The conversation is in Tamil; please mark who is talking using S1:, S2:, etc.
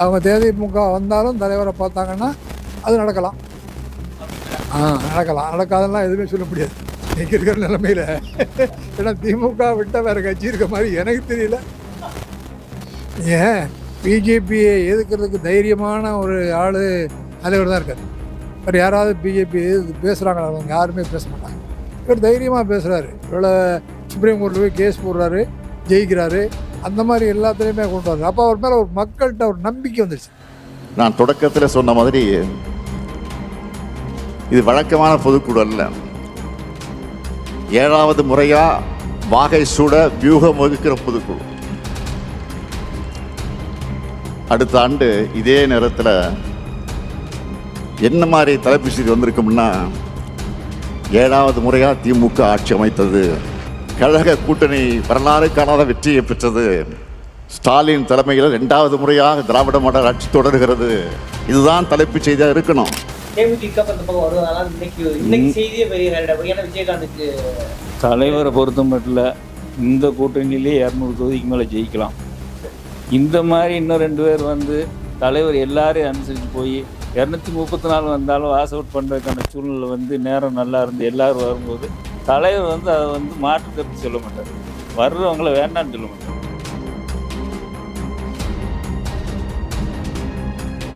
S1: அவங்க தேதிமுக வந்தாலும் தலைவரை பார்த்தாங்கன்னா அது நடக்கலாம். நடக்காதெல்லாம் எதுவுமே சொல்ல முடியாது இன்றைக்கி இருக்கிற நிலைமையில். ஏன்னா திமுக விட்டால் வேறு கட்சி இருக்க மாதிரி எனக்கு தெரியல. ஏன் பிஜேபியை எதிர்க்கிறதுக்கு தைரியமான ஒரு ஆள் தலைவர் தான் இருக்கார். வேறு யாராவது பிஜேபி பேசுகிறாங்களா? அவங்க யாருமே பேச மாட்டாங்க. இவர் தைரியமாக பேசுகிறாரு. இவ்வளோ சுப்ரீம் கோர்ட்டில் போய் கேஸ் போடுறாரு, ஜெயிக்கிறாரு. அந்த மாதிரி எல்லாத்துலேயுமே கொண்டு வர்றாரு. அப்போ அவர் மேலே ஒரு மக்கள்கிட்ட ஒரு நம்பிக்கை வந்துடுச்சு.
S2: நான் தொடக்கத்தில் சொன்ன மாதிரி இது வழக்கமான பொதுக்குழு அல்ல. 7வது முறையாக வாகை சூட வியூகம் வகுக்கிற பொதுக்குழு. அடுத்த ஆண்டு இதே நேரத்தில் என்ன மாதிரி தலைப்பு செய்தி வந்திருக்கும்னா, 7வது முறையாக திமுக ஆட்சி அமைத்தது, கழக கூட்டணி வரலாறு காணாத வெற்றியை பெற்றது, ஸ்டாலின் தலைமையில் 2வது முறையாக திராவிட மாடல் ஆட்சி தொடர்கிறது. இதுதான் தலைப்பு செய்தியாக இருக்கணும்.
S3: தலைவரை பொறுத்த மட்டும் இந்த கூட்டணியிலே 200 தொகுதிக்கு மேலே ஜெயிக்கலாம். இந்த மாதிரி இன்னும் 2 பேர் வந்து தலைவர் எல்லாரையும் அனுசரித்து போய் 234 வந்தாலும் வாஸ் அவுட் பண்ணுறதுக்கான சூழ்நிலை வந்து நேரம் நல்லா இருந்து எல்லோரும் வரும்போது தலைவர் வந்து அதை வந்து மாற்று கருத்து சொல்ல மாட்டார். வர்றவங்கள வேண்டான்னு சொல்ல மாட்டார்.